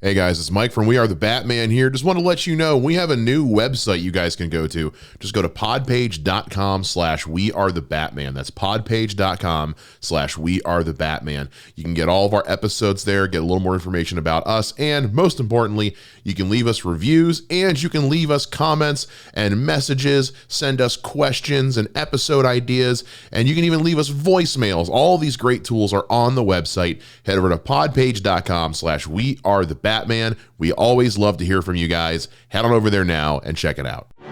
Hey guys, it's Mike from We Are the Batman here. Just want to let you know we have a new website you guys can go to. Just go to podpage.com/We Are the Batman. That's podpage.com/We Are the Batman. You can get all of our episodes there, get a little more information about us, and most importantly, you can leave us reviews and you can leave us comments and messages, send us questions and episode ideas, and you can even leave us voicemails. All these great tools are on the website. Head over to podpage.com/We Are the Batman. We always love to hear from you guys. Head on over there now and check it out. Hey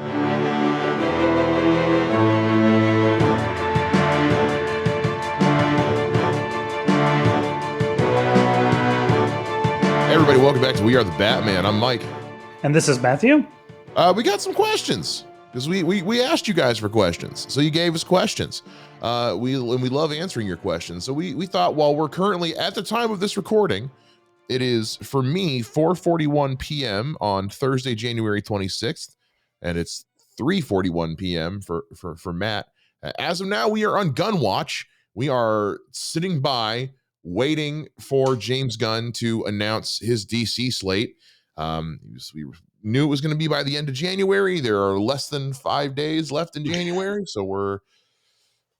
everybody, welcome back to We Are the Batman. I'm Mike. And this is Matthew. We got some questions because we asked you guys for questions. So you gave us questions. We love answering your questions. So we thought while we're currently at the time of this recording, it is, for me, 4:41 p.m. on Thursday, January 26th, and it's 3:41 p.m. for Matt. As of now, we are on Gun Watch. We are sitting by, waiting for James Gunn to announce his DC slate. We knew it was going to be by the end of January. There are less than 5 days left in January, so we're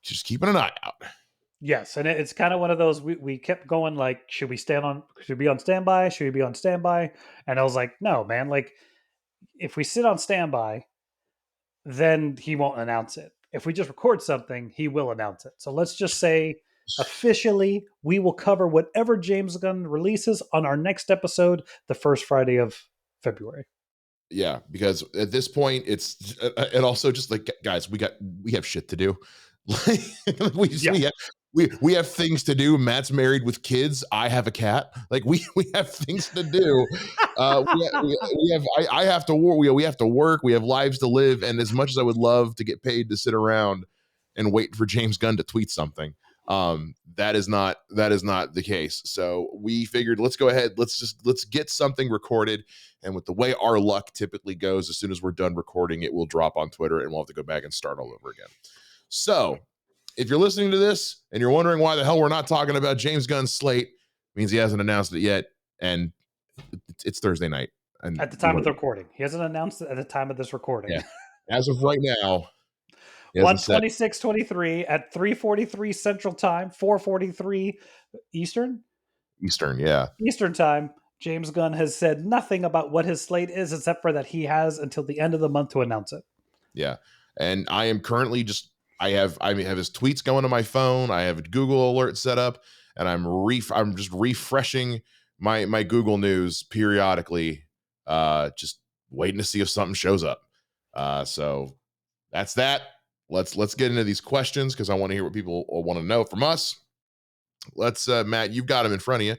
just keeping an eye out. Yes, and it's kind of one of those we kept going like, should we be on standby? Should we be on standby? And I was like, no, man, like if we sit on standby, then he won't announce it. If we just record something, he will announce it. So let's just say officially we will cover whatever James Gunn releases on our next episode, the first Friday of February. Yeah, because at this point, it's and also just like, guys, we have shit to do. We have things to do. Matt's married with kids. I have a cat. Like we have things to do. I have to work. We have to work. We have lives to live. And as much as I would love to get paid to sit around and wait for James Gunn to tweet something, that is not the case. So we figured, let's go ahead. Let's get something recorded. And with the way our luck typically goes, as soon as we're done recording, it will drop on Twitter and we'll have to go back and start all over again. So if you're listening to this and you're wondering why the hell we're not talking about James Gunn's slate, means he hasn't announced it yet. And it's Thursday night. And at the time of the recording. He hasn't announced it at the time of this recording. Yeah. As of right now, 1:26:23 at 3:43 Central Time, 4:43 Eastern. Yeah. Eastern Time. James Gunn has said nothing about what his slate is, except for that he has until the end of the month to announce it. Yeah, and I am currently I have his tweets going to my phone. I have a Google alert set up, and I'm just refreshing my Google News periodically, just waiting to see if something shows up. So that's that. Let's get into these questions because I want to hear what people want to know from us. Let's Matt, you've got them in front of you.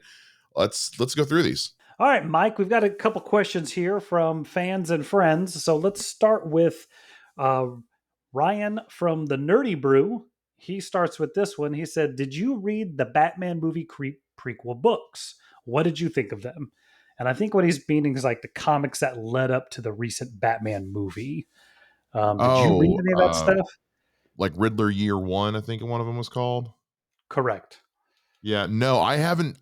Let's go through these. All right, Mike, we've got a couple questions here from fans and friends. So let's start with Ryan from the Nerdy Brew. He starts with this one. He said, "Did you read the Batman movie prequel books? What did you think of them?" And I think what he's meaning is like the comics that led up to the recent Batman movie. Did you read any of that stuff? Like Riddler Year One, I think one of them was called. Correct. Yeah, no, I haven't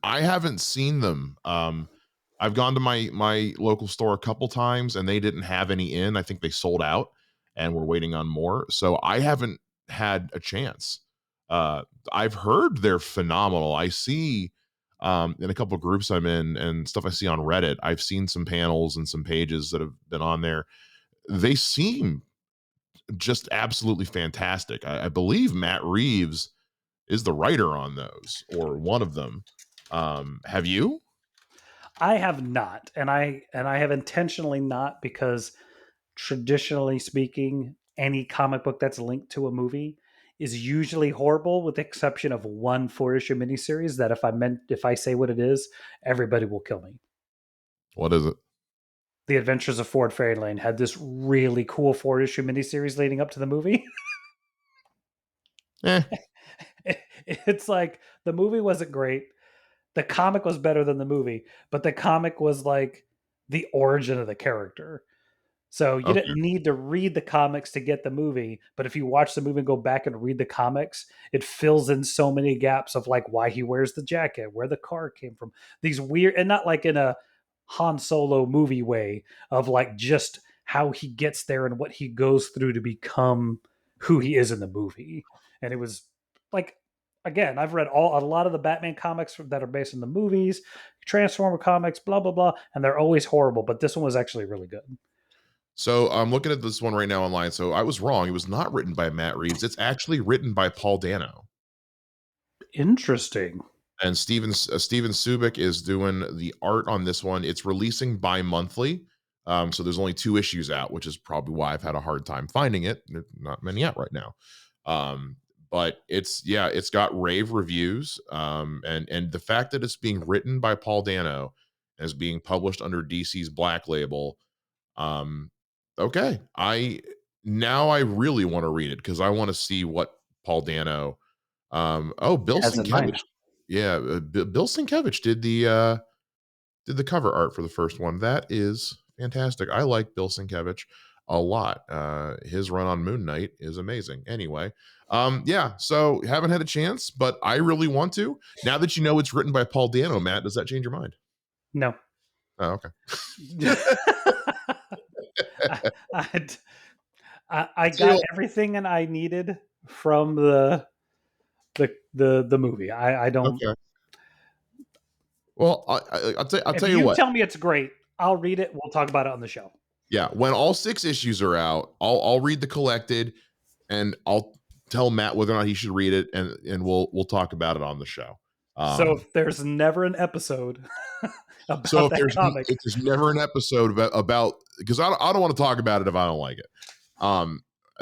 seen them. I've gone to my local store a couple times and they didn't have any in. I think they sold out and we're waiting on more. So I haven't had a chance. I've heard they're phenomenal. I see in a couple of groups I'm in and stuff I see on Reddit, I've seen some panels and some pages that have been on there. They seem just absolutely fantastic. I believe Matt Reeves is the writer on those or one of them. Have you? I have not, and I have intentionally not, because traditionally speaking, any comic book that's linked to a movie is usually horrible, with the exception of one 4-issue miniseries that if I say what it is, everybody will kill me. What is it? The Adventures of Ford Fairlane had this really cool 4-issue miniseries leading up to the movie. It's like the movie wasn't great. The comic was better than the movie, but the comic was like the origin of the character. So you didn't need to read the comics to get the movie, but if you watch the movie and go back and read the comics, it fills in so many gaps of like why he wears the jacket, where the car came from, these weird, and not like in a Han Solo movie way of like just how he gets there and what he goes through to become who he is in the movie. And it was like, again, I've read a lot of the Batman comics that are based on the movies, Transformer comics, blah blah blah, and they're always horrible. But this one was actually really good. So I'm looking at this one right now online. So I was wrong. It was not written by Matt Reeves. It's actually written by Paul Dano. Interesting. And Steven Subic is doing the art on this one. It's releasing bi-monthly. So there's only 2 issues out, which is probably why I've had a hard time finding it. There's not many out right now. But it's got rave reviews. And the fact that it's being written by Paul Dano as being published under DC's Black Label. Um, okay. I really want to read it because I want to see what Paul Dano. Bill Has in mind. Sienkiewicz. Yeah, Bill Sienkiewicz did the cover art for the first one. That is fantastic. I like Bill Sienkiewicz a lot. His run on Moon Knight is amazing. Anyway, yeah. So haven't had a chance, but I really want to. Now that you know it's written by Paul Dano, Matt, does that change your mind? No. Oh, okay. I, I, I got Still, everything and I needed from the movie. I don't. okay. Well, I'll If tell you you what. tell me it's great, I'll read it. We'll talk about it on the show. Yeah, when all 6 issues are out, I'll read the collected, and I'll tell Matt whether or not he should read it, and we'll talk about it on the show. So Um, if there's never an episode so about if that comic, there's never an episode about because I don't want to talk about it if I don't like it.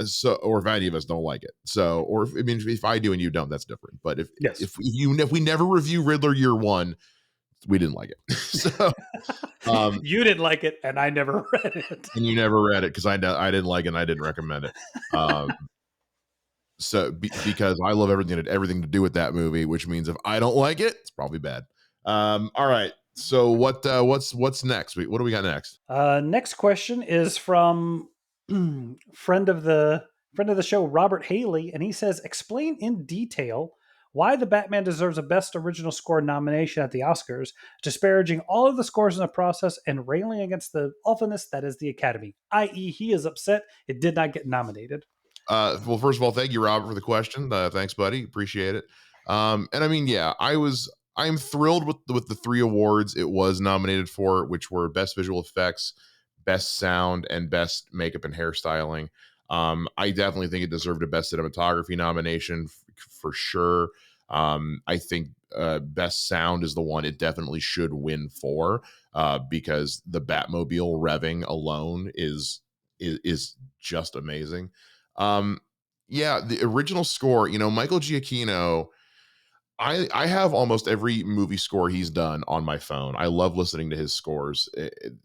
So or if any of us don't like it. So or if I do and you don't, that's different. But yes, if we never review Riddler Year One, we didn't like it. So you didn't like it, and I never read it. and you never read it because I didn't like it and I didn't recommend it. Um, because I love everything to do with that movie, which means if I don't like it, it's probably bad. All right. So what's next? What do we got next? Next question is from friend of the show, Robert Haley, and he says, "Explain in detail why the Batman deserves a Best Original Score nomination at the Oscars, disparaging all of the scores in the process and railing against the awfulness that is the Academy. I.e., he is upset it did not get nominated." Well, first of all, thank you, Robert, for the question. Thanks, buddy. Appreciate it. And I mean, yeah, I'm thrilled with the 3 awards it was nominated for, which were Best Visual Effects, Best Sound, and Best Makeup and Hairstyling. I definitely think it deserved a Best Cinematography nomination for sure. I think Best Sound is the one it definitely should win for, because the Batmobile revving alone is just amazing. Um, yeah, the original score, Michael Giacchino, I have almost every movie score he's done on my phone. I love listening to his scores.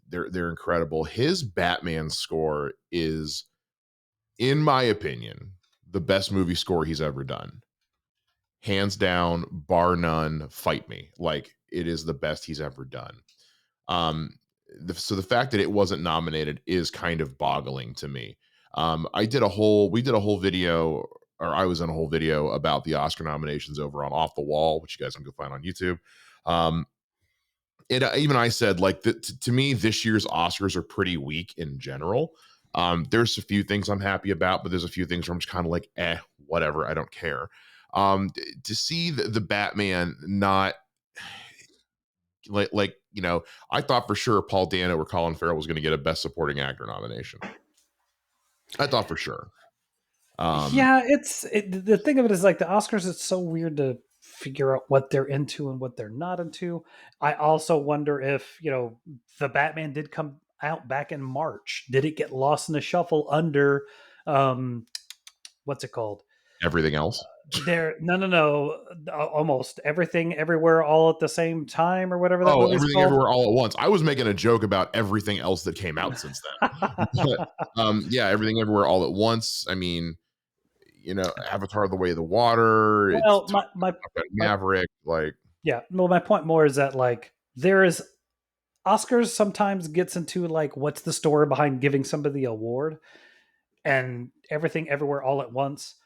They're incredible. His Batman score is, in my opinion, the best movie score he's ever done. Hands down, bar none, fight me. Like it is the best he's ever done. Um, so the fact that it wasn't nominated is kind of boggling to me. We did a whole video, or I was in a whole video about the Oscar nominations over on Off the Wall, which you guys can go find on YouTube. Um, even I said, like, to me, this year's Oscars are pretty weak in general. There's a few things I'm happy about, but there's a few things where I'm just kind of like, whatever, I don't care. To see the Batman not I thought for sure Paul Dano or Colin Farrell was going to get a Best Supporting Actor nomination. I thought for sure. Yeah, the thing of it is like the Oscars. It's so weird to figure out what they're into and what they're not into. I also wonder if the Batman did come out back in March. Did it get lost in the shuffle under um, what's it called? Everything else. There, no, almost everything, everywhere, all at the same time, or whatever that Oh, movie's Everything called. Everywhere All at Once. I was making a joke about everything else that came out since then. But, yeah, Everything Everywhere All at Once. I mean, Avatar: The Way of the Water. It's Well, Top Gun my Maverick. Like, yeah. Well, my point more is that like there is Oscars sometimes gets into like what's the story behind giving somebody the award, and everything everywhere all at once.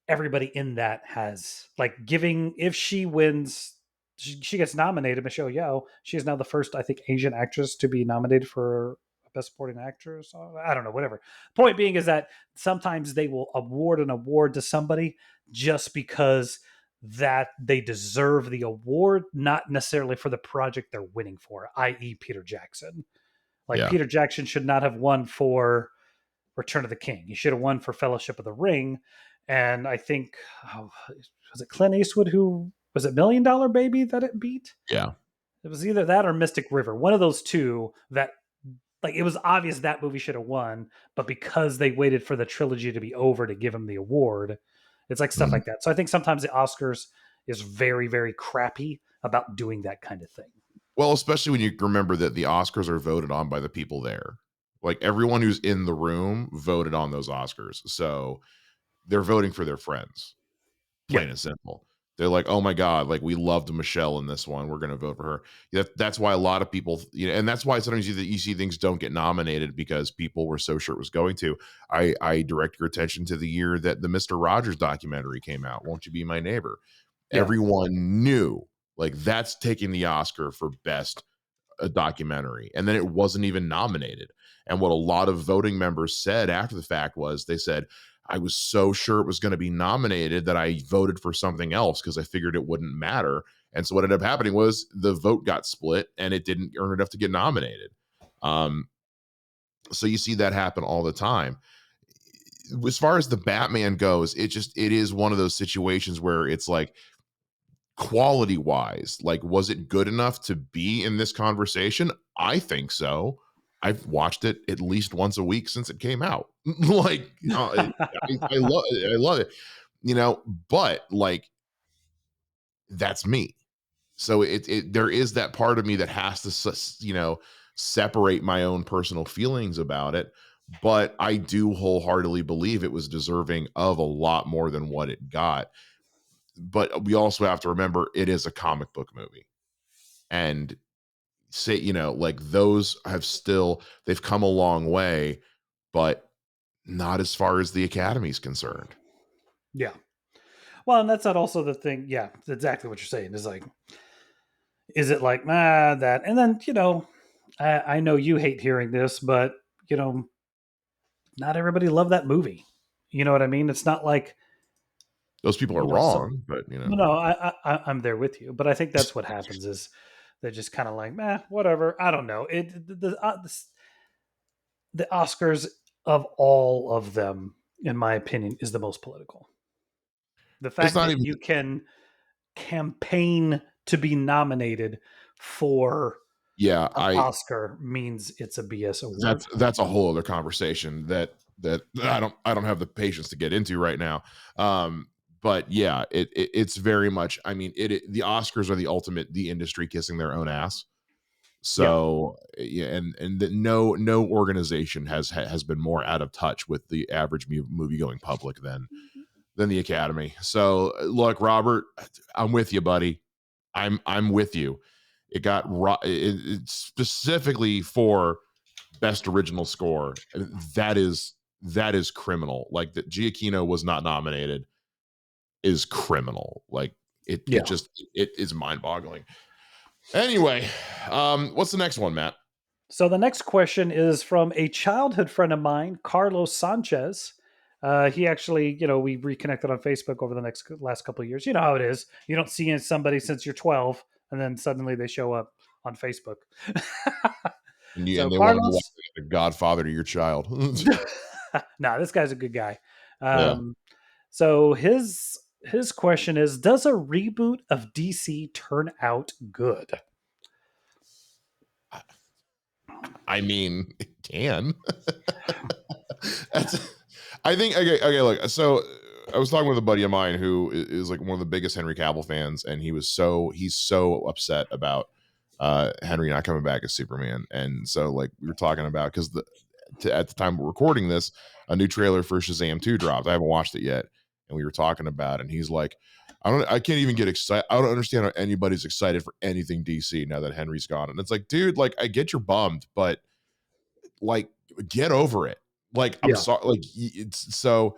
Everybody in that has like giving if she wins. she gets nominated. Michelle Yeoh. She is now the first, I think, Asian actress to be nominated for Best Supporting Actress. I don't know, whatever. Point being is that sometimes they will award an award to somebody just because that they deserve the award, not necessarily for the project they're winning for, i.e., Peter Jackson. Like Yeah. Peter Jackson should not have won for Return of the King. He should have won for Fellowship of the Ring. And I think, was it Clint Eastwood who was it Million Dollar Baby that it beat? Yeah. It was either that or Mystic River. One of those two that, like, it was obvious that movie should have won, but because they waited for the trilogy to be over to give him the award, it's like stuff Mhm. like that. So I think sometimes the Oscars is very, very crappy about doing that kind of thing. Well, especially when you remember that the Oscars are voted on by the people there. Like everyone who's in the room voted on those Oscars. So they're voting for their friends, Yeah. plain and simple. They're like, "Oh my god, like we loved Michelle in this one. We're going to vote for her." That's why a lot of people, and that's why sometimes you see things don't get nominated because people were so sure it was going to. I direct your attention to the year that the Mister Rogers documentary came out. Won't You Be My Neighbor? Yeah. Everyone knew like that's taking the Oscar for best a documentary, and then it wasn't even nominated. And what a lot of voting members said after the fact was they said, I was so sure it was going to be nominated that I voted for something else because I figured it wouldn't matter. And so what ended up happening was the vote got split and it didn't earn enough to get nominated. Um, so you see that happen all the time. As far as the Batman goes, it is one of those situations where it's like quality wise, like, was it good enough to be in this conversation? I think so. I've watched it at least once a week since it came out. Like, I love it, but like that's me. So there is that part of me that has to, separate my own personal feelings about it. But I do wholeheartedly believe it was deserving of a lot more than what it got. But we also have to remember it is a comic book movie. And say, like those they've come a long way, but not as far as the Academy's concerned. Yeah. Well, and that's not also the thing. Yeah, it's exactly what you're saying. Is like, is it like that? And then I know you hate hearing this, but you know, not everybody loved that movie. You know what I mean? It's not like Those people are so. wrong, but No, I'm there with you, but I think that's what happens is they're just kind of like, whatever. I don't know. The Oscars of all of them, in my opinion, is the most political. The it's fact not that even. you can campaign to be nominated for Yeah, an I Oscar means it's a BS award. that's a whole other conversation that I don't have the patience to get into right now. But yeah, it's very much. I mean, the Oscars are the industry kissing their own ass. Yeah, So yeah, and that no organization has been more out of touch with the average movie going public than the Academy. So look, Robert, I'm with you, buddy. I'm with you. It got it's specifically for best original score. That is criminal. Like that Giacchino was not nominated is criminal. Like it yeah. just it is mind boggling. Anyway, what's the next one, Matt? So the next question is from a childhood friend of mine, Carlos Sanchez. He actually, we reconnected on Facebook over the last couple of years. You know how it is. You don't see somebody since you're 12, and then suddenly they show up on Facebook. And So they want to be Carlos, like the godfather to your child. nah, this guy's a good guy. Yeah. So his question is: does a reboot of DC turn out good? I mean, it can. That's, I think okay, look. So I was talking with a buddy of mine who is like one of the biggest Henry Cavill fans, and he's so upset about Henry not coming back as Superman. And so like we were talking about because at the time we're recording this, a new trailer for Shazam 2 dropped. I haven't watched it yet. And we were talking about it, and he's like, I can't even get excited. I don't understand how anybody's excited for anything DC now that Henry's gone. And it's like, dude, like I get you're bummed, but like get over it. Like I'm Yeah, sorry, like it's so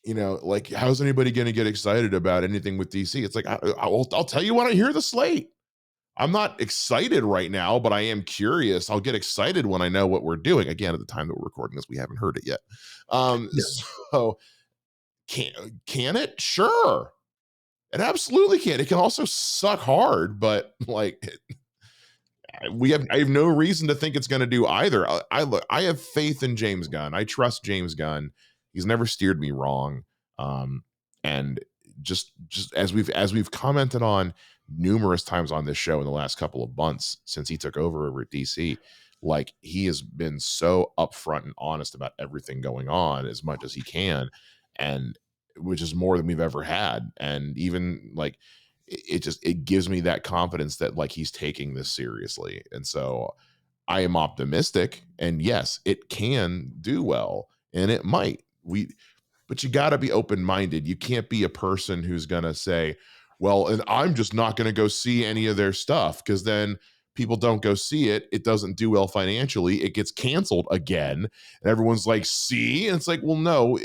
like, how's anybody going to get excited about anything with DC? It's like, I'll tell you when I hear the slate. I'm not excited right now, but I am curious. I'll get excited when I know what we're doing. Again, at the time that we're recording this, we haven't heard it yet. Yeah. So can it? Sure. It absolutely can. It can also suck hard, but like I have no reason to think it's going to do either. I have faith in James Gunn. I trust James Gunn. He's never steered me wrong. Um, and just as we've commented on numerous times on this show in the last couple of months since he took over at DC, like he has been so upfront and honest about everything going on as much as he can, and which is more than we've ever had. And even like it gives me that confidence that like he's taking this seriously. And so I am optimistic, and yes, it can do well, and it might. But you got to be open-minded. You can't be a person who's going to say, well, and I'm just not going to go see any of their stuff, because then people don't go see it. It doesn't do well financially. It gets canceled again. And everyone's like, see? And it's like, well, no,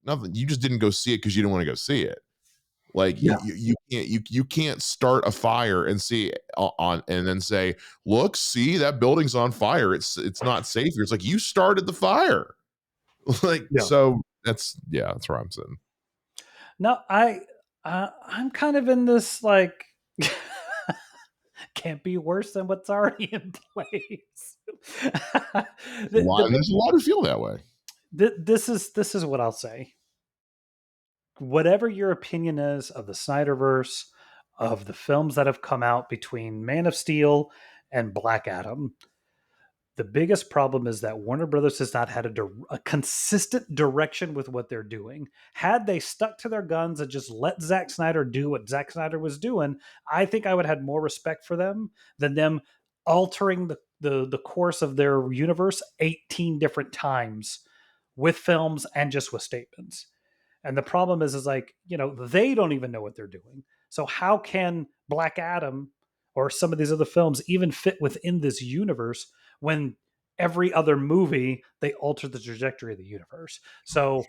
nothing. You just didn't go see it because you didn't want to go see it. Like Yeah. you can't start a fire and see on and then say, look, see, that building's on fire. It's not safe here. It's like, you started the fire. Like, Yeah. so that's where I'm sitting. No, I'm kind of in this like can't be worse than what's already in place. There's a lot who feel that way. This is what I'll say. Whatever your opinion is of the Snyderverse, of the films that have come out between Man of Steel and Black Adam, the biggest problem is that Warner Brothers has not had a consistent direction with what they're doing. Had they stuck to their guns and just let Zack Snyder do what Zack Snyder was doing, I think I would have had more respect for them than them altering the course of their universe 18 different times with films and just with statements. And the problem is like, they don't even know what they're doing. So how can Black Adam or some of these other films even fit within this universe when every other movie they alter the trajectory of the universe? So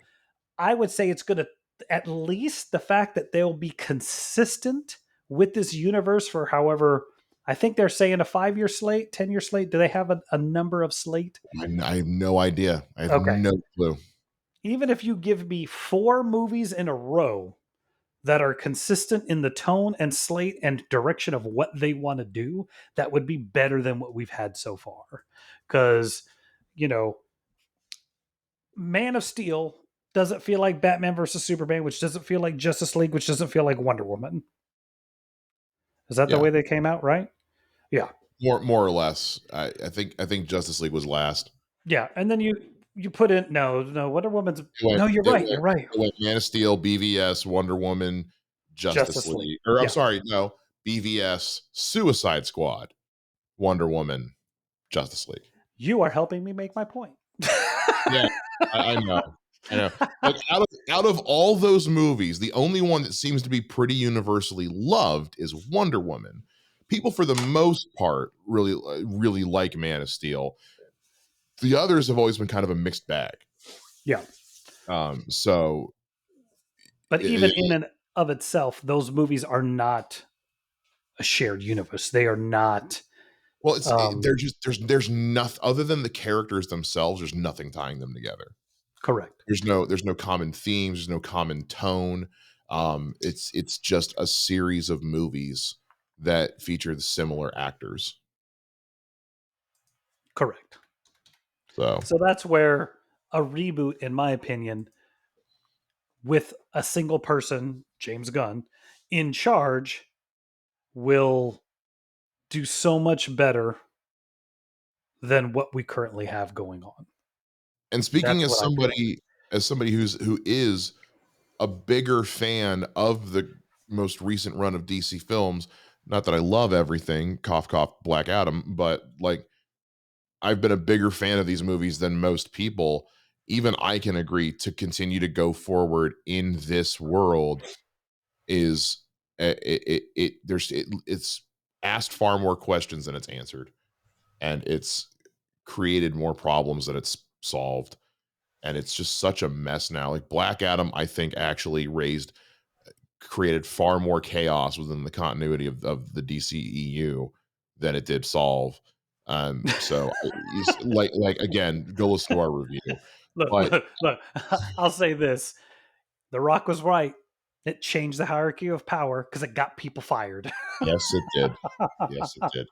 I would say it's going to, at least the fact that they'll be consistent with this universe for however, I think they're saying a 5-year slate, 10-year slate. Do they have a number of slate? I have no idea. I have Okay. no clue. Even if you give me 4 movies in a row that are consistent in the tone and slate and direction of what they want to do, that would be better than what we've had so far. Because, you know, Man of Steel doesn't feel like Batman versus Superman, which doesn't feel like Justice League, which doesn't feel like Wonder Woman. Is that the Yeah, way they came out, right? Yeah. more or less. I think Justice League was last. Yeah. And then you put in no, Wonder Woman's It went no, you're it right. went You're right. it went Man of Steel, BVS, Wonder Woman, Justice Justice League. League, or I'm Yeah. sorry, no, BVS, Suicide Squad, Wonder Woman, Justice League. You are helping me make my point. Yeah, I know, I know. Like out of all those movies, the only one that seems to be pretty universally loved is Wonder Woman. People, for the most part, really like Man of Steel. The others have always been kind of a mixed bag. Yeah. So But even it, in and of itself, those movies are not a shared universe. They are not. well, Um, they're just there's nothing other than the characters themselves. There's nothing tying them together. Correct. There's no common themes. There's no common tone. It's just a series of movies that feature the similar actors. Correct. So, So that's where a reboot, in my opinion, with a single person, James Gunn, in charge, will do so much better than what we currently have going on. and speaking That's what I feel. as somebody who is a bigger fan of the most recent run of DC films, not that I love everything, cough cough, Black Adam, but like I've been a bigger fan of these movies than most people. Even I can agree to continue to go forward in this world is it's asked far more questions than it's answered, and it's created more problems than it's solved. and it's just such a mess now. Like Black Adam, I think actually created far more chaos within the continuity of the DCEU than it did solve. So like again, go listen to our review. Look, But look, look. I'll say this: The Rock was right. It changed the hierarchy of power because it got people fired. yes, it did. Yes, it did.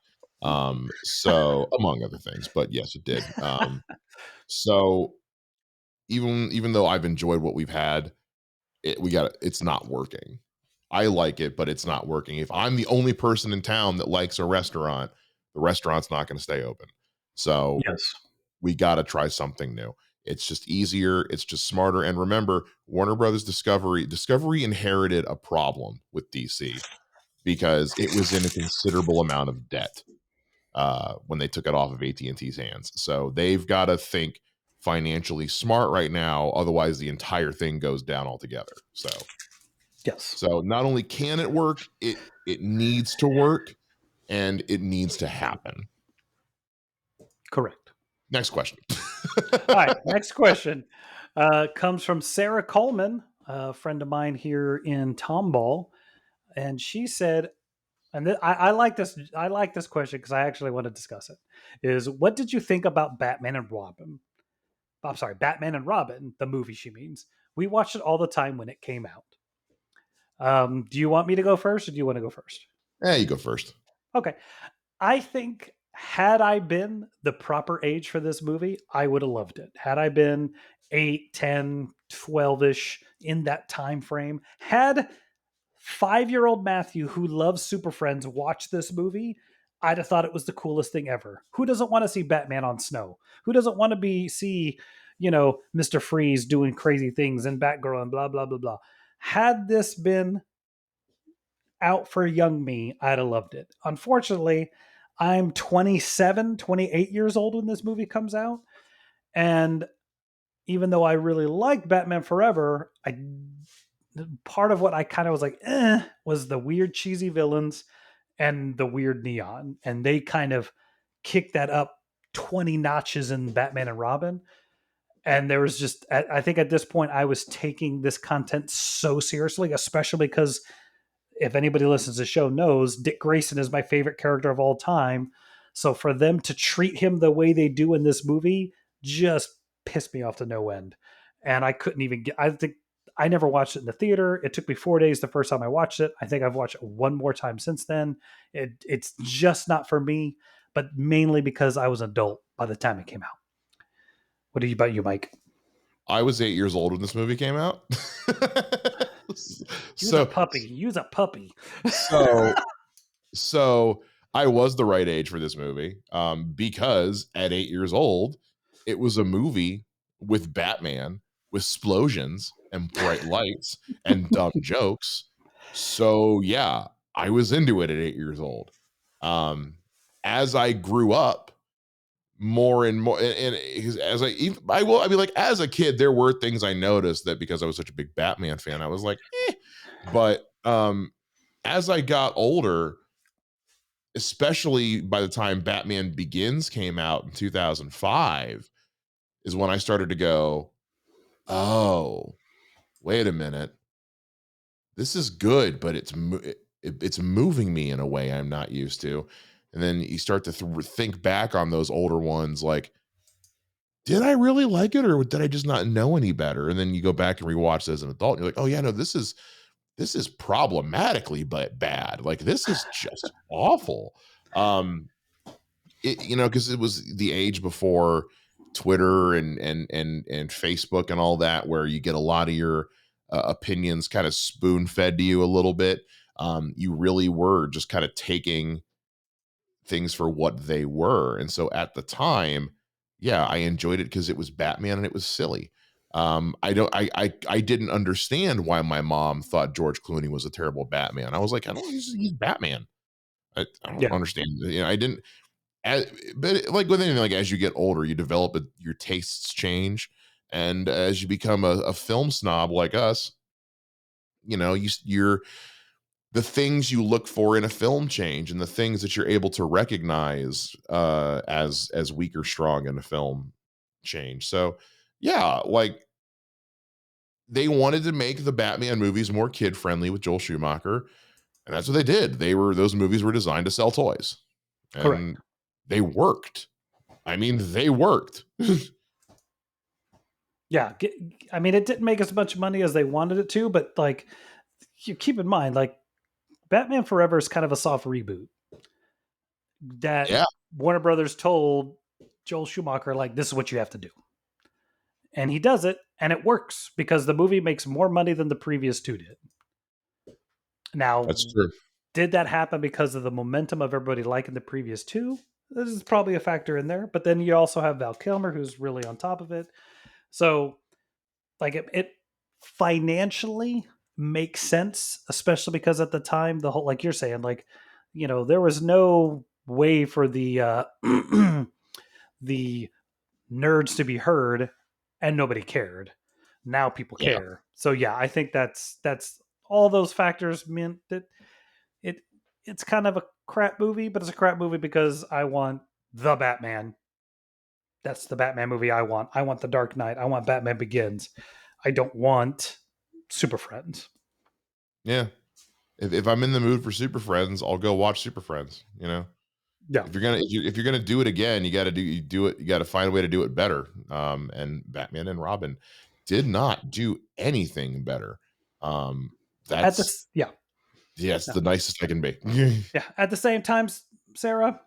So among other things, but yes, it did. So even though I've enjoyed what we've had, it's not working. I like it, but it's not working. If I'm the only person in town that likes a restaurant, the restaurant's not going to stay open. So Yes. we got to try something new. It's just easier, it's just smarter. And remember, Warner Brothers Discovery inherited a problem with DC because it was in a considerable amount of debt when they took it off of AT&T's hands. So they've got to think financially smart right now, otherwise the entire thing goes down altogether. Yes. So not only can it work, it needs to work and it needs to happen. Correct. Next question. All right. Next question comes from Sarah Coleman, a friend of mine here in Tomball, and she said, and I like this. I like this question because I actually want to discuss it. Is what did you think about Batman and Robin? I'm sorry, Batman and Robin, the movie. She means we watched it all the time when it came out. Do you want me to go first, or do you want to go first? Yeah, you go first. Okay. I think had I been the proper age for this movie, I would have loved it. Had I been 8, 10, 12ish in that time frame, had 5-year-old Matthew, who loves Super Friends, watched this movie, I'd have thought it was the coolest thing ever. Who doesn't want to see Batman on snow? Who doesn't want to see, Mr. Freeze doing crazy things and Batgirl and blah, blah, blah, blah. Had this been out for young me, I'd have loved it. Unfortunately, I'm 27, 28 years old when this movie comes out. And even though I really liked Batman Forever, part of what I kind of was like, was the weird cheesy villains and the weird neon. And they kind of kicked that up 20 notches in Batman and Robin. And there was just, I think at this point, I was taking this content so seriously, especially because if anybody listens to the show knows Dick Grayson is my favorite character of all time. So for them to treat him the way they do in this movie just pissed me off to no end. And I couldn't even get, I think I never watched it in the theater. It took me 4 days the first time I watched it. I think I've watched it one more time since then. It's just not for me, but mainly because I was an adult by the time it came out. What about you, Mike? I was 8 years old when this movie came out. Use a so puppy. Use a puppy. so so I was the right age for this movie because at 8 years old, it was a movie with Batman, with explosions and bright lights and dumb jokes. So yeah, I was into it at 8 years old. Um, as I grew up, more and more, and as I mean, like as a kid, there were things I noticed that because I was such a big Batman fan, I was like, but as I got older, especially by the time Batman Begins came out in 2005, is when I started to go, oh, wait a minute, this is good, but it's moving me in a way I'm not used to. And then you start to think back on those older ones, like, did I really like it, or did I just not know any better? And then you go back and rewatch it as an adult, and you're like, oh yeah, no, this is problematically but bad. Like this is just awful. Um, because it was the age before Twitter and Facebook and all that, where you get a lot of your opinions kind of spoon fed to you a little bit. You really were just kind of taking things for what they were, and so at the time, yeah, I enjoyed it because it was Batman and it was silly. I didn't understand why my mom thought George Clooney was a terrible Batman. I was like, I don't, he's Batman. I don't Yeah. understand. I didn't as, but like with anything, like as you get older, you develop your tastes change, and as you become a film snob like us, you're the things you look for in a film change, and the things that you're able to recognize as weak or strong in a film change. So Yeah, like they wanted to make the Batman movies more kid friendly with Joel Schumacher, and that's what they did. Those movies were designed to sell toys, Correct. and they worked. I mean, they worked. Yeah, I mean, it didn't make as much money as they wanted it to, but like, you keep in mind, like, Batman Forever is kind of a soft reboot that Yeah, Warner Brothers told Joel Schumacher, like, this is what you have to do. And he does it, and it works because the movie makes more money than the previous two did. Now, that's true. did that happen because of the momentum of everybody liking the previous two? This is probably a factor in there. But then you also have Val Kilmer, who's really on top of it. So, like, it financially makes sense, especially because at the time, the whole, like you're saying, like, there was no way for the the nerds to be heard, and nobody cared. Now people Yeah, care. So yeah, I think that's all those factors meant that it it's kind of a crap movie, but it's a crap movie because I want the Batman. That's the Batman movie I want. I want the Dark Knight. I want Batman Begins. I don't want Super Friends. yeah. If I'm in the mood for Super Friends, I'll go watch Super Friends. You know, Yeah. if you're gonna do it again, you do it. You got to find a way to do it better. And Batman and Robin did not do anything better. Um, At that's this, yeah, yeah, it's yeah, the nicest I can be. yeah. At the same time, Sarah,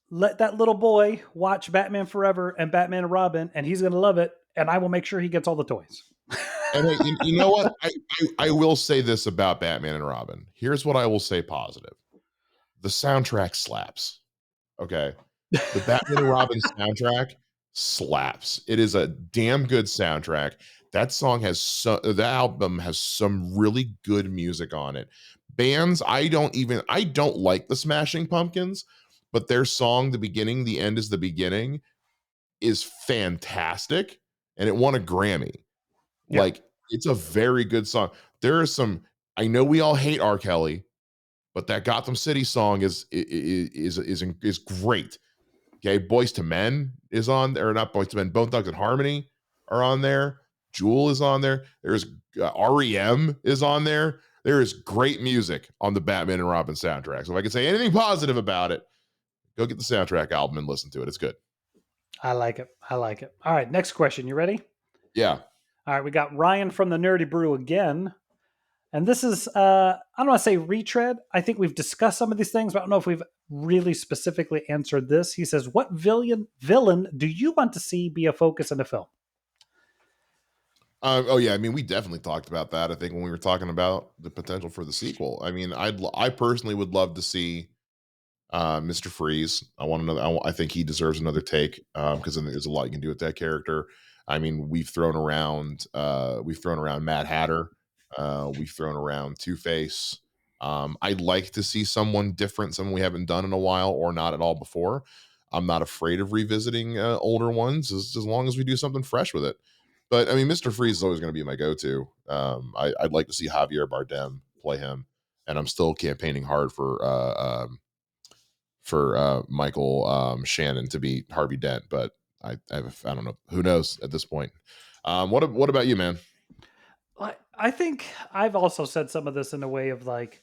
let that little boy watch Batman Forever and Batman and Robin, and he's gonna love it. And I will make sure he gets all the toys. And hey, you know what? I will say this about Batman and Robin. Here's what I will say positive: the soundtrack slaps. Okay, the Batman and Robin soundtrack slaps. It is a damn good soundtrack. The album has some really good music on it. Bands, I don't like the Smashing Pumpkins, but their song, The Beginning, The End is the Beginning, is fantastic. And it won a Grammy. Yeah, Like, it's a very good song. There are some, I know we all hate R. Kelly, but that Gotham City song is great. Okay, Boys to Men is on there, or not Boys to Men, Bone Thugs and Harmony are on there. Jewel is on there. There's REM is on there. There is great music on the Batman and Robin soundtrack. So if I could say anything positive about it, go get the soundtrack album and listen to it. It's good. I like it. I like it. All right, next question. You ready? Yeah. All right, we got Ryan from the Nerdy Brew again. And this is, I don't want to say retread. I think we've discussed some of these things, but I don't know if we've really specifically answered this. He says, what villain do you want to see be a focus in the film? Oh yeah, I mean, we definitely talked about that. I think when we were talking about the potential for the sequel. I mean, I personally would love to see Mr. Freeze. I want another. I think he deserves another take because I think there's a lot you can do with that character. I mean, we've thrown around Mad Hatter, we've thrown around Two Face. I'd like to see someone different, someone we haven't done in a while or not at all before. I'm not afraid of revisiting older ones as long as we do something fresh with it. But I mean, Mr. Freeze is always going to be my go-to. I'd like to see Javier Bardem play him, and I'm still campaigning hard for Michael Shannon to be Harvey Dent, but I don't know. Who knows at this point? What about you, man? I think I've also said some of this in a way of like,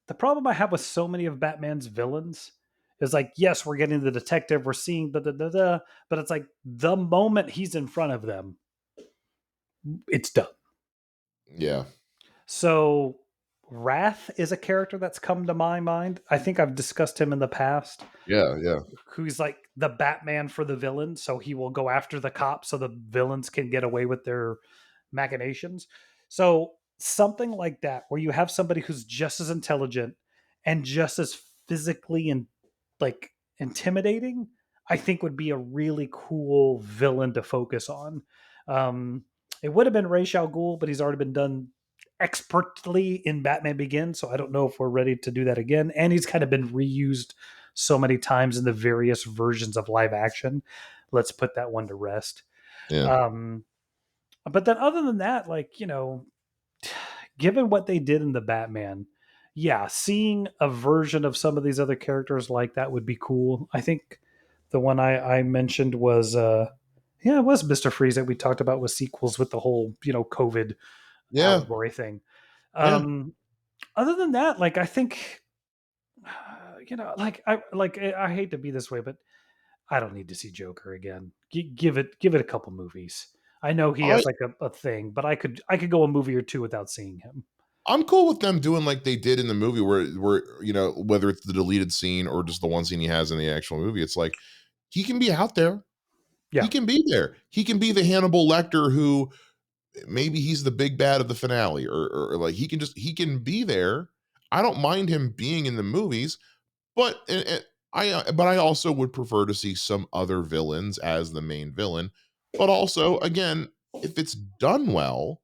the problem I have with so many of Batman's villains is like, yes, we're getting the detective, we're seeing da, but it's like the moment he's in front of them, it's done. Yeah, So Wrath is a character that's come to my mind. I think I've discussed him in the past. yeah. Who's like the Batman for the villain, so he will go after the cops so the villains can get away with their machinations. So something like that, where you have somebody who's just as intelligent and just as physically and like intimidating, I think would be a really cool villain to focus on. Um, it would have been Ra's al Ghul, but he's already been done expertly in Batman Begins, so I don't know if we're ready to do that again. And he's kind of been reused so many times in the various versions of live action. Let's put that one to rest. Yeah. Um, but then, other than that, like, given what they did in the Batman, yeah, seeing a version of some of these other characters like that would be cool. I think the one I mentioned was Yeah, it was Mr. Freeze that we talked about with sequels with the whole, COVID Yeah, allegory thing. yeah. Um, Other than that, like I think, I hate to be this way, but I don't need to see Joker again. Give it a couple movies. I know he I has like a thing, but I could go a movie or two without seeing him. I'm cool with them doing like they did in the movie, where whether it's the deleted scene or just the one scene he has in the actual movie, it's like he can be out there. He Yeah, can be there. He can be the Hannibal Lecter who maybe he's the big bad of the finale, or like he can be there. I don't mind him being in the movies, but but I also would prefer to see some other villains as the main villain. But also, again, if it's done well,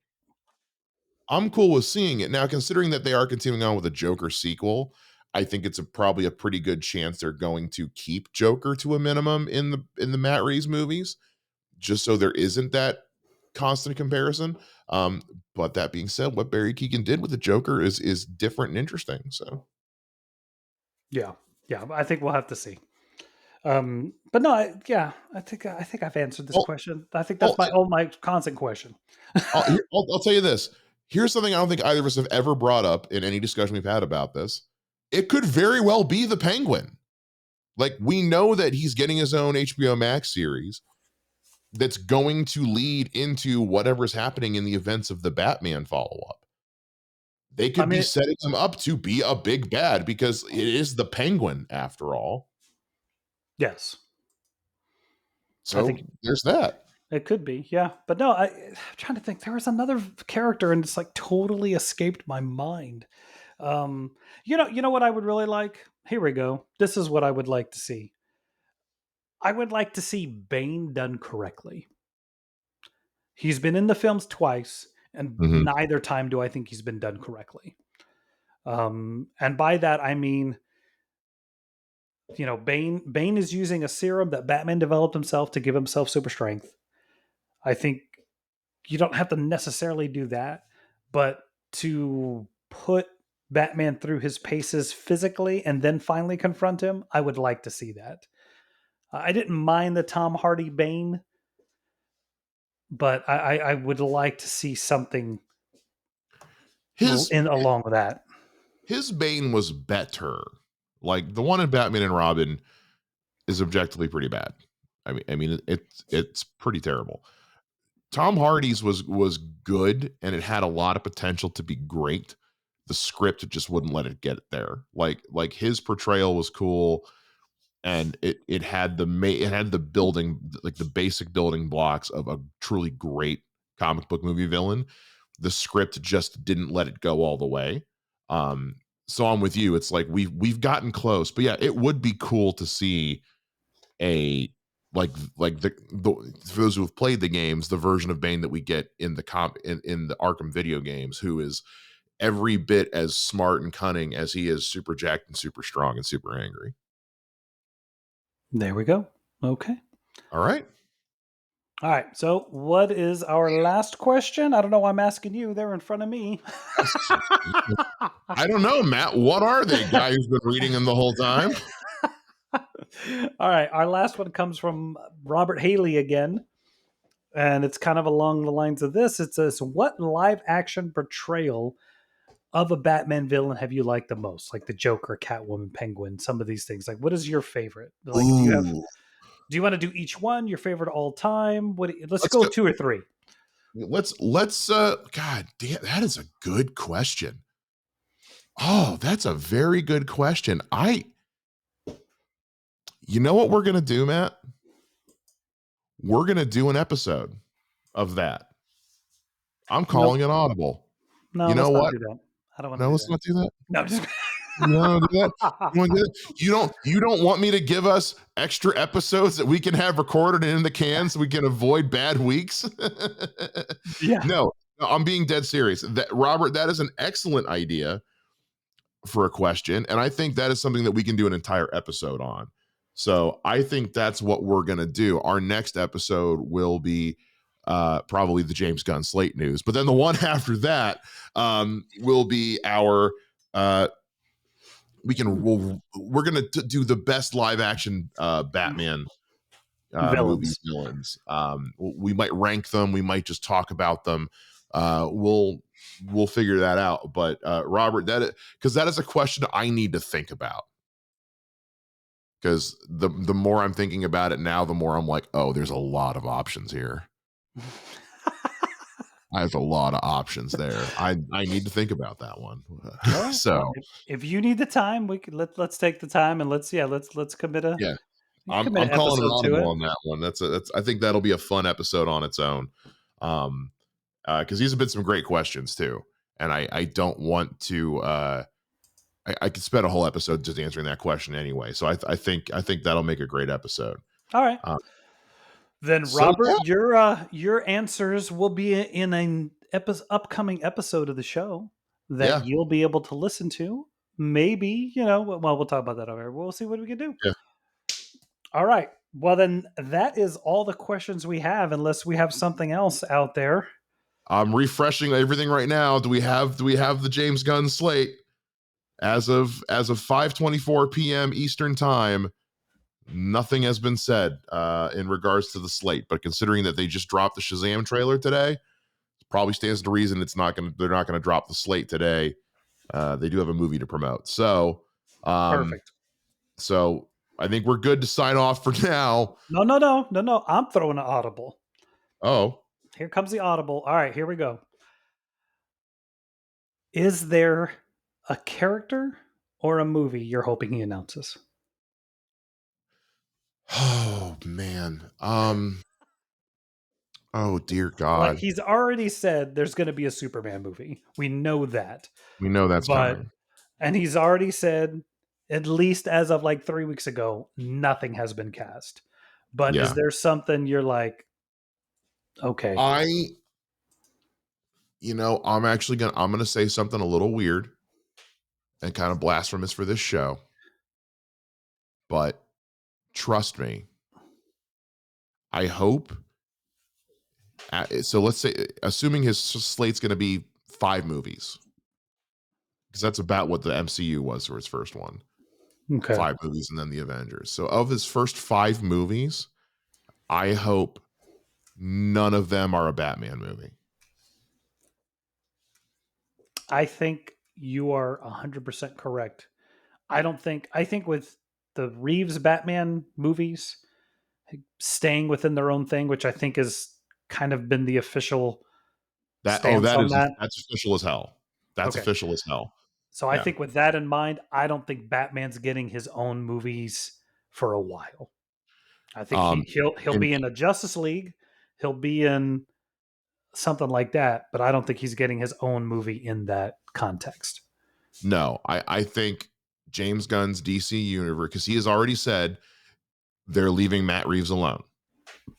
I'm cool with seeing it. Now, considering that they are continuing on with a Joker sequel, I think it's probably a pretty good chance they're going to keep Joker to a minimum in the Matt Reeves movies, just so there isn't that constant comparison. Um, but that being said, what Barry Keoghan did with the Joker is different and interesting. So, yeah, yeah. I think we'll have to see. But no, yeah, I think I've answered this well, question. I think that's well, my constant question. I'll tell you this. Here's something I don't think either of us have ever brought up in any discussion we've had about this. It could very well be the Penguin. Like, we know that he's getting his own HBO Max series that's going to lead into whatever's happening in the events of the Batman follow up. They I could be mean, setting him up to be a big bad because it is the Penguin after all. yes, I So think there's that. it could be. Yeah, but no, I'm trying to think. There was another character, and it's like totally escaped my mind. Um, you know what I would really like? Here we go. This is what I would like to see. I would like to see Bane done correctly. He's been in the films twice, and Mhm. neither time do I think he's been done correctly. And by that I mean, Bane is using a serum that Batman developed himself to give himself super strength. I think you don't have to necessarily do that, but to put Batman through his paces physically and then finally confront him, I would like to see that. I didn't mind the Tom Hardy Bane, but I would like to see something His in along with that. his Bane was better. Like the one in Batman and Robin is objectively pretty bad. I mean it's pretty terrible. Tom Hardy's was good and it had a lot of potential to be great. The script just wouldn't let it get there. Like his portrayal was cool and it had it had the building, like the basic building blocks of a truly great comic book movie villain. The script just didn't let it go all the way. Um so I'm with you. It's like we've gotten close. But yeah, it would be cool to see a like the for those who have played the games, the version of Bane that we get in in the Arkham video games, who is every bit as smart and cunning as he is super jacked and super strong and super angry. There we go. Okay. All right. All right. So, what is our last question? I don't know why I'm asking you. They're in front of me. Yes. I don't know, Matt. What are they? Guy who's been reading them the whole time. All right. Our last one comes from Robert Haley again. And it's kind of along the lines of this. It says, what live action portrayal of a Batman villain have you liked the most? Like the Joker, Catwoman, Penguin, some of these things. Like, what is your favorite? Like, Ooh. do you want to do each one, your favorite all time? Let's Let's go go. two or three. Let's God damn, that is a good question. Oh, that's a very good question. You know what we're gonna do, Matt? We're gonna do an episode of that. I'm Nope. calling it audible. No, You know let's not what? do that. I don't want to No, do let's that. not do that. No, just You want to do that? You want to do that? You don't want me to give us extra episodes that we can have recorded and in the can so we can avoid bad weeks? yeah. No, I'm being dead serious. That Robert, that is an excellent idea for a question, and I think that is something that we can do an entire episode on. So I think that's what we're gonna do. Our next episode will be probably the James Gunn Slate news, but then the one after that will be our we're gonna do the best live action Batman movie Villains. villains. We might rank them. We might just talk about them. We'll figure that out. But Robert, because that is a question I need to think about. Because the more I'm thinking about it now, the more I'm like, oh, there's a lot of options here. I have a lot of options there. I need to think about that one. All right. Well, So if you need the time, we could let's take the time and let's commit a yeah, you can commit I'm an calling an episode to audible it. on that one. That's I think that'll be a fun episode on its own. Um, because these have been some great questions too, and I don't want to. I could spend a whole episode just answering that question anyway. So I think that'll make a great episode. All right. Uh, Then so Robert, yeah, your answers will be in an upcoming episode of the show that yeah, you'll be able to listen to. Maybe, well, we'll talk about that over. We'll see what we can do. yeah. All right. Well, then that is all the questions we have, unless we have something else out there. I'm refreshing everything right now. Do we have the James Gunn slate as of 5:24 p.m. Eastern time? Nothing has been said in regards to the slate, but considering that they just dropped the Shazam trailer today, it probably stands to reason they're not gonna drop the slate today. They do have a movie to promote, um, Perfect. so I think we're good to sign off for now. No, no, no, no, no. I'm throwing an audible. Oh, Here comes the audible. All right, here we go. Is there a character or a movie you're hoping he announces? oh man. Oh dear Like God, he's already said there's going to be a Superman movie. We know that. we know that's But coming. and he's already said at least as of like 3 weeks ago nothing has been cast. But is Yeah, there something you're like okay. I I'm gonna say something a little weird and kind of blasphemous for this show, but trust me, I hope. So let's say, assuming his slate's going to be 5 movies, because that's about what the MCU was for his first one, Okay. 5 movies, and then the Avengers. So of his first 5 movies, I hope none of them are a Batman movie. I think you are 100% correct. I think with the Reeves Batman movies staying within their own thing, which I think has kind of been the official stance on that. That's official as hell. That's Okay. official as hell. So I Yeah. think with that in mind, I don't think Batman's getting his own movies for a while. I think Um. he'll And be in a Justice League, he'll be in something like that, but I don't think he's getting his own movie in that context. no, I think James Gunn's DC universe, because he has already said they're leaving Matt Reeves alone.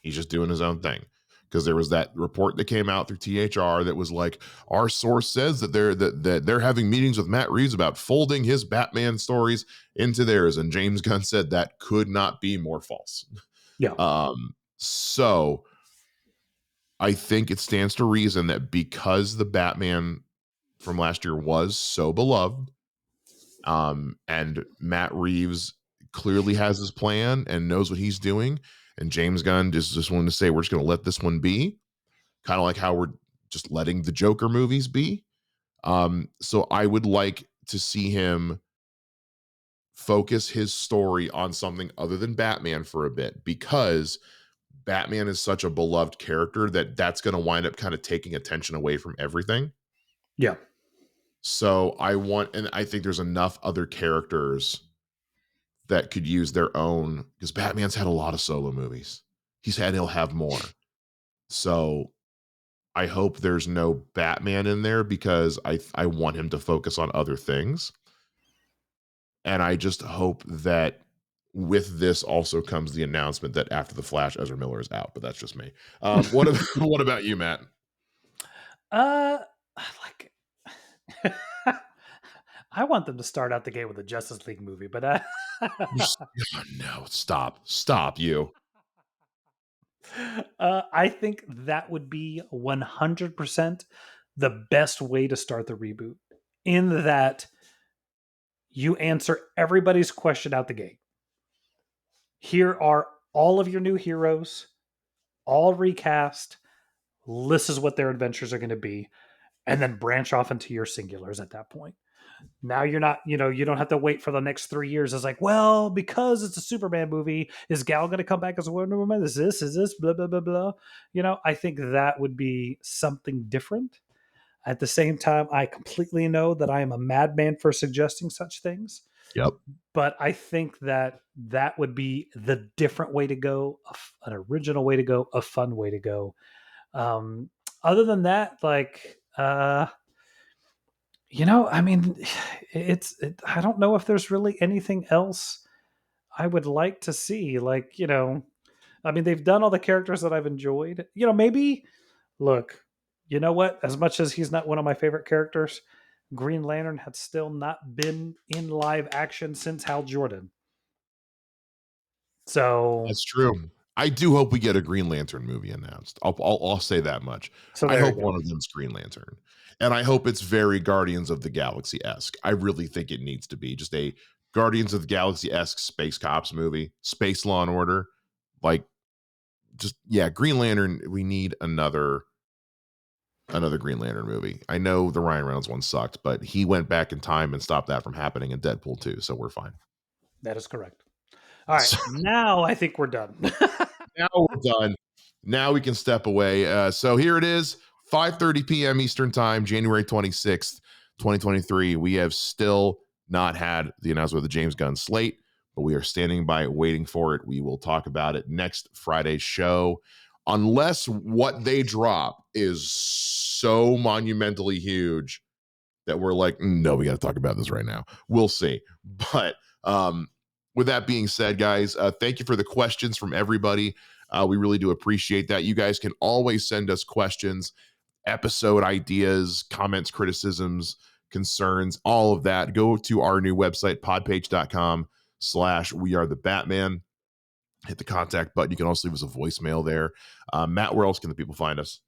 He's just doing his own thing. Because there was that report that came out through THR that was like, our source says that they're having meetings with Matt Reeves about folding his Batman stories into theirs, and James Gunn said that could not be more false. Yeah. So I think it stands to reason that because the Batman from last year was so beloved, and Matt Reeves clearly has his plan and knows what he's doing, and James Gunn just wanted to say we're just going to let this one be, kind of like how we're just letting the Joker movies be. So I would like to see him focus his story on something other than Batman for a bit, because Batman is such a beloved character that that's going to wind up kind of taking attention away from everything. Yeah. So and I think there's enough other characters that could use their own, because Batman's had a lot of solo movies. He'll have more. So I hope there's no Batman in there, because I want him to focus on other things. And I just hope that with this also comes the announcement that after the Flash, Ezra Miller is out. But that's just me. What about you, Matt? Uh like I want them to start out the gate with a Justice League movie, but Oh, no, stop you. I think that would be 100% the best way to start the reboot. In that you answer everybody's question out the gate. Here are all of your new heroes, all recast. This is what their adventures are going to be, and then branch off into your singulars at that point. Now you're not, you don't have to wait for the next 3 years. It's like, well, because it's a Superman movie, is Gal going to come back as a Wonder Woman? Is this, blah, blah, blah, blah. I think that would be something different. At the same time, I completely know that I am a madman for suggesting such things. Yep. But I think that that would be the different way to go, an original way to go, a fun way to go. Other than that, like, I mean, I don't know if there's really anything else I would like to see. Like, I mean, they've done all the characters that I've enjoyed. Maybe, look, you know what? As much as he's not one of my favorite characters, Green Lantern had still not been in live action since Hal Jordan. So, That's true. I do hope we get a Green Lantern movie announced. I'll say that much. so I there you hope go. one of them's Green Lantern, and I hope it's very Guardians of the Galaxy esque. I really think it needs to be just a Guardians of the Galaxy esque space cops movie, space Law and Order, like just yeah, Green Lantern. We need another Green Lantern movie. I know the Ryan Reynolds one sucked, but he went back in time and stopped that from happening in Deadpool 2, so we're fine. That is correct. All right, So now I think we're done. now we're done. Now we can step away. So here it is, 5:30 p.m. Eastern Time, January 26th, 2023. We have still not had the announcement of the James Gunn slate, but we are standing by waiting for it. We will talk about it next Friday's show, unless what they drop is so monumentally huge that we're like, no, we got to talk about this right now. We'll see. But with that being said, guys, thank you for the questions from everybody. We really do appreciate that. You guys can always send us questions, episode ideas, comments, criticisms, concerns, all of that. Go to our new website, podpage.com/We Are the Batman. Hit the contact button. You can also leave us a voicemail there. Matt, where else can the people find us?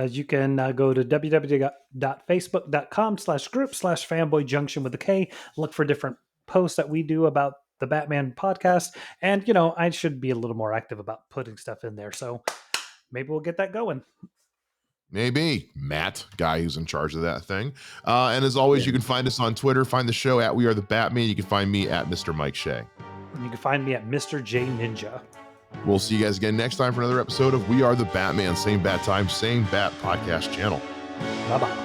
You can go to www.facebook.com/group/fanboy junction with a K. Look for different posts that we do about the Batman podcast. And, I should be a little more active about putting stuff in there. So maybe we'll get that going. Maybe Matt, guy who's in charge of that thing. And as always, you can find us on Twitter. Find the show at We Are the Batman. You can find me at Mr. Mike Shea. You can find me at Mr. J Ninja. We'll see you guys again next time for another episode of We Are the Batman. Same bat time, same bat podcast channel. Bye-bye.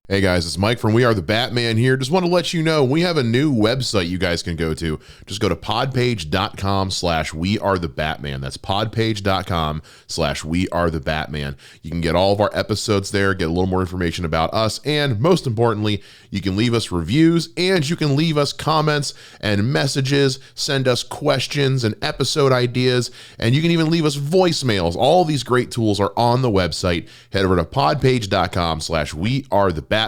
Hey guys, it's Mike from We Are the Batman here. Just want to let you know we have a new website you guys can go to. Just go to podpage.com/We Are the Batman. That's podpage.com/We Are the Batman. You can get all of our episodes there, get a little more information about us, and most importantly, you can leave us reviews and you can leave us comments and messages, send us questions and episode ideas, and you can even leave us voicemails. All these great tools are on the website. Head over to podpage.com/We Are the Batman.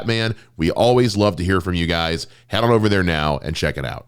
We always love to hear from you guys. Head on over there now and check it out.